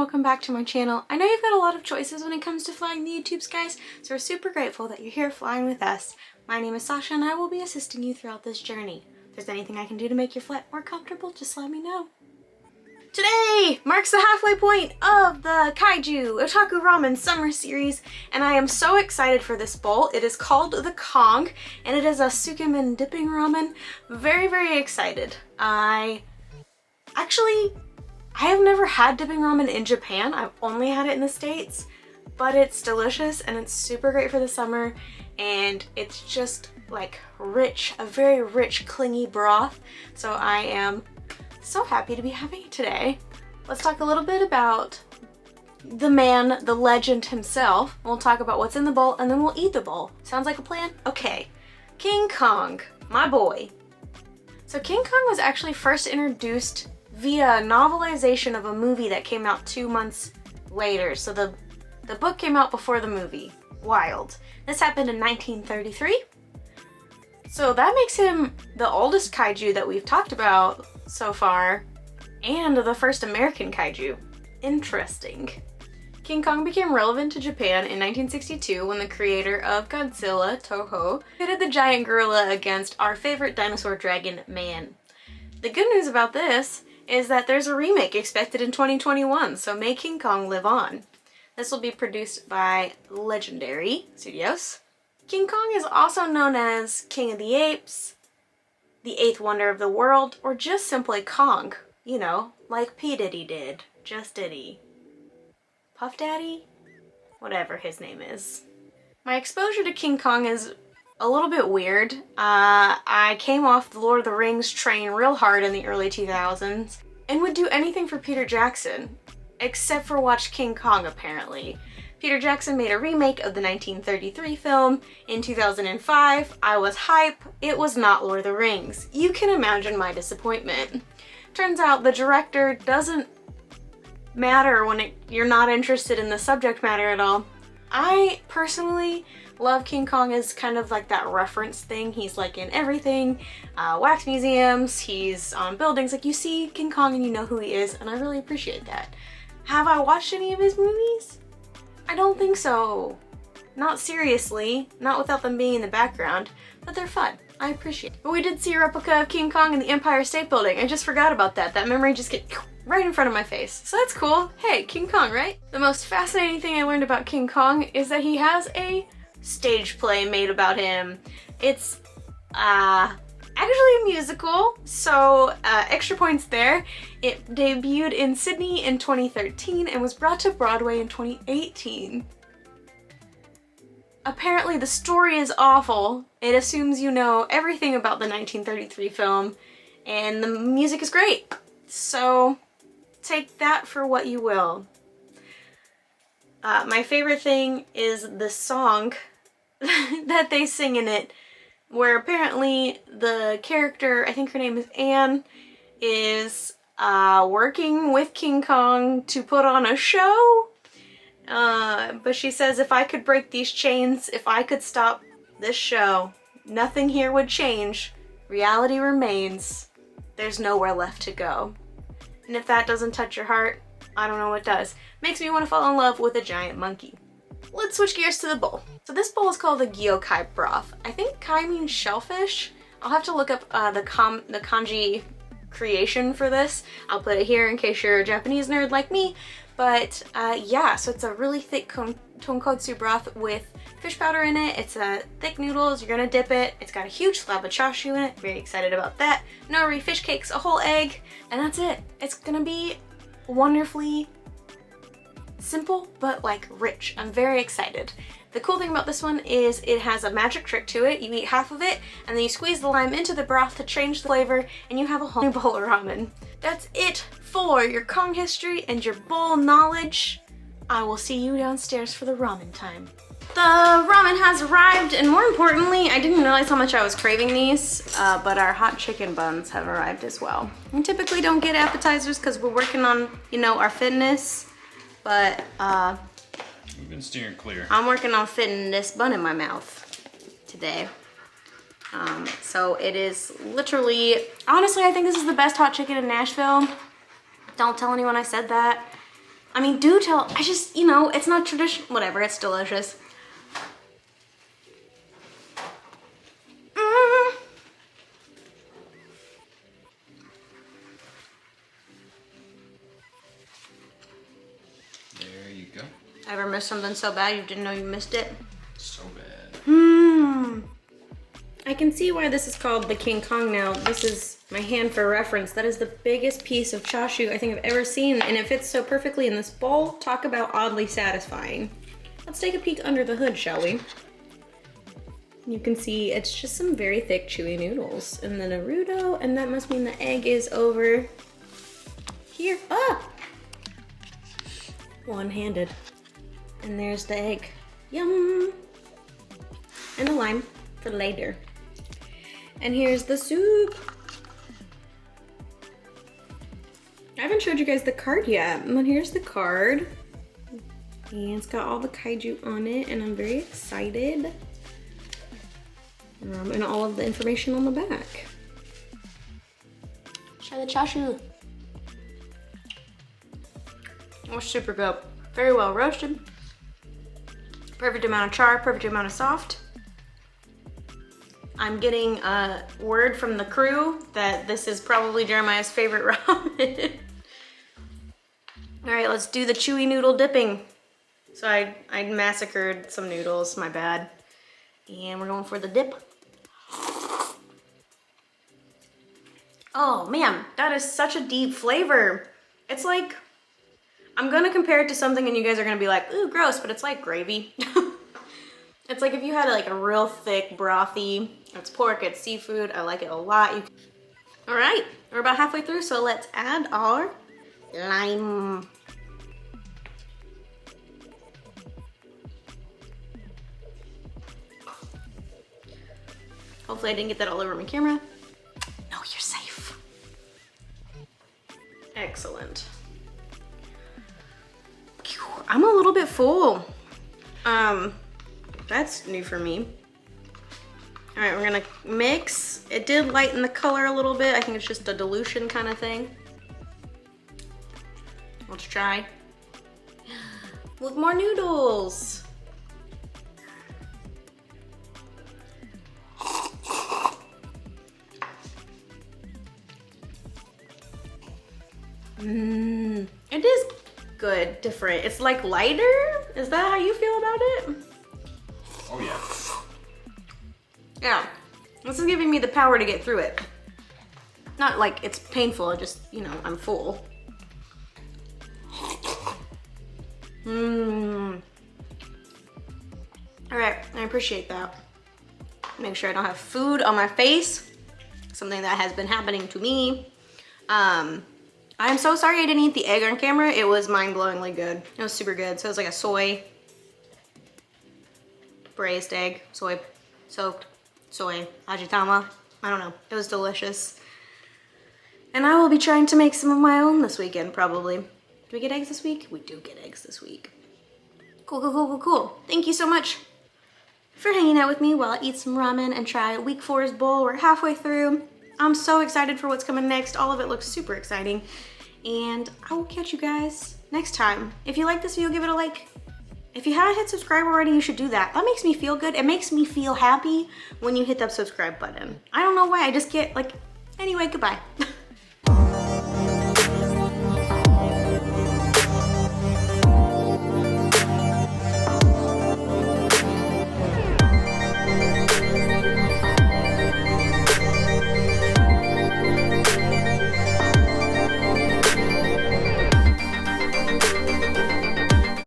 welcome back to my channel. I know you've got a lot of choices when it comes to flying the YouTube skies, so we're super grateful that you're here flying with us. My name is Sasha and I will be assisting you throughout this journey. If there's anything I can do to make your flight more comfortable, just let me know. Today marks the halfway point of the Kaiju Otaku Ramen Summer Series, and I am so excited for this bowl. It is called the Kong, and it is a tsukemen dipping ramen. Very, very excited. I have never had dipping ramen in Japan. I've only had it in the States, but it's delicious and it's super great for the summer, and it's just like rich, a very rich, clingy broth. So I am so happy to be having it today. Let's talk a little bit about the man, the legend himself. We'll talk about what's in the bowl and then we'll eat the bowl. Sounds like a plan? Okay. King Kong, my boy. So King Kong was actually first introduced via novelization of a movie that came out 2 months later. So the book came out before the movie. Wild. This happened in 1933. So that makes him the oldest kaiju that we've talked about so far, and the first American kaiju. Interesting. King Kong became relevant to Japan in 1962 when the creator of Godzilla, Toho, pitted the giant gorilla against our favorite dinosaur dragon, man. The good news about this is that there's a remake expected in 2021, so may King Kong live on. This will be produced by Legendary Studios. King Kong is also known as King of the Apes, the eighth wonder of the world, or just simply Kong. You know, like P. Diddy did. Just Diddy. Puff Daddy? Whatever his name is. My exposure to King Kong is a little bit weird. I came off the Lord of the Rings train real hard in the early 2000s and would do anything for Peter Jackson, except for watch King Kong apparently. Peter Jackson made a remake of the 1933 film in 2005. I was hype. It was not Lord of the Rings. You can imagine my disappointment. Turns out the director doesn't matter when you're not interested in the subject matter at all. I personally love King Kong as kind of like that reference thing. He's like in everything, wax museums, he's on buildings. Like you see King Kong and you know who he is, and I really appreciate that. Have I watched any of his movies? I don't think so. Not seriously, not without them being in the background, but they're fun. I appreciate it. But we did see a replica of King Kong in the Empire State Building. I just forgot about that. That memory just get right in front of my face. So that's cool. Hey, King Kong, right? The most fascinating thing I learned about King Kong is that he has a stage play made about him. It's actually a musical, so extra points there. It debuted in Sydney in 2013 and was brought to Broadway in 2018. Apparently the story is awful. It assumes you know everything about the 1933 film, and the music is great. So take that for what you will. My favorite thing is the song that they sing in it, where apparently the character, I think her name is Anne, is working with King Kong to put on a show. But she says, if I could break these chains, if I could stop this show, nothing here would change. Reality remains. There's nowhere left to go. And if that doesn't touch your heart, I don't know what does. Makes me want to fall in love with a giant monkey. Let's switch gears to the bowl. So this bowl is called the gyokai broth. I think kai means shellfish. I'll have to look up the kanji creation for this. I'll put it here in case you're a Japanese nerd like me. But yeah, so it's a really thick tonkotsu broth with fish powder in it. It's thick noodles. You're gonna dip it. It's got a huge slab of chashu in it. Very excited about that. Nori fish cakes, a whole egg, and that's it. It's gonna be wonderfully simple, but like rich. I'm very excited. The cool thing about this one is it has a magic trick to it. You eat half of it, and then you squeeze the lime into the broth to change the flavor, and you have a whole new bowl of ramen. That's it for your Kong history and your bowl knowledge. I will see you downstairs for the ramen time. The ramen has arrived, and more importantly, I didn't realize how much I was craving these, but our hot chicken buns have arrived as well. We typically don't get appetizers because we're working on, you know, our fitness, but we've been steering clear. I'm working on fitting this bun in my mouth today. So it is literally, honestly, I think this is the best hot chicken in Nashville. Don't tell anyone I said that. I mean, do tell, I just, you know, it's not traditional, whatever, it's delicious. There you go. Ever missed something so bad you didn't know you missed it? So bad. I can see why this is called the King Kong now. This is my hand for reference. That is the biggest piece of chashu I think I've ever seen, and it fits so perfectly in this bowl. Talk about oddly satisfying. Let's take a peek under the hood, shall we? You can see it's just some very thick, chewy noodles. And then a Naruto, and that must mean the egg is over here. Ah! One-handed. And there's the egg. Yum! And a lime for later. And here's the soup. I haven't showed you guys the card yet, but here's the card. And it's got all the kaiju on it, and I'm very excited. And all of the information on the back. Try the chashu. Oh, super good. Very well roasted. Perfect amount of char, perfect amount of soft. I'm getting a word from the crew that this is probably Jeremiah's favorite ramen. All right, let's do the chewy noodle dipping. So I massacred some noodles, my bad. And we're going for the dip. Oh man, that is such a deep flavor. It's like, I'm gonna compare it to something and you guys are gonna be like, ooh, gross, but it's like gravy. It's like if you had like a real thick brothy, it's pork, it's seafood, I like it a lot. All right, we're about halfway through, so let's add our lime. Hopefully I didn't get that all over my camera. No, you're safe. Excellent. I'm a little bit full. That's new for me. All right, we're gonna mix. It did lighten the color a little bit. I think it's just a dilution kind of thing. Let's try. With more noodles. It is good, different. It's like lighter. Is that how you feel about it? Oh yeah. Yeah, this is giving me the power to get through it. Not like it's painful, it just, you know, I'm full. All right, I appreciate that. Make sure I don't have food on my face. Something that has been happening to me. I'm so sorry I didn't eat the egg on camera. It was mind-blowingly good. It was super good. So it was like a soy braised egg, soy soaked, soy ajitama. I don't know. It was delicious. And I will be trying to make some of my own this weekend, probably. Do we get eggs this week? We do get eggs this week. Cool, cool, cool, cool, cool. Thank you so much for hanging out with me while I eat some ramen and try week 4's bowl. We're halfway through. I'm so excited for what's coming next. All of it looks super exciting. And I will catch you guys next time. If you like this video, give it a like. If you haven't hit subscribe already, you should do that. That makes me feel good. It makes me feel happy when you hit that subscribe button. I don't know why, I just get like, anyway, goodbye.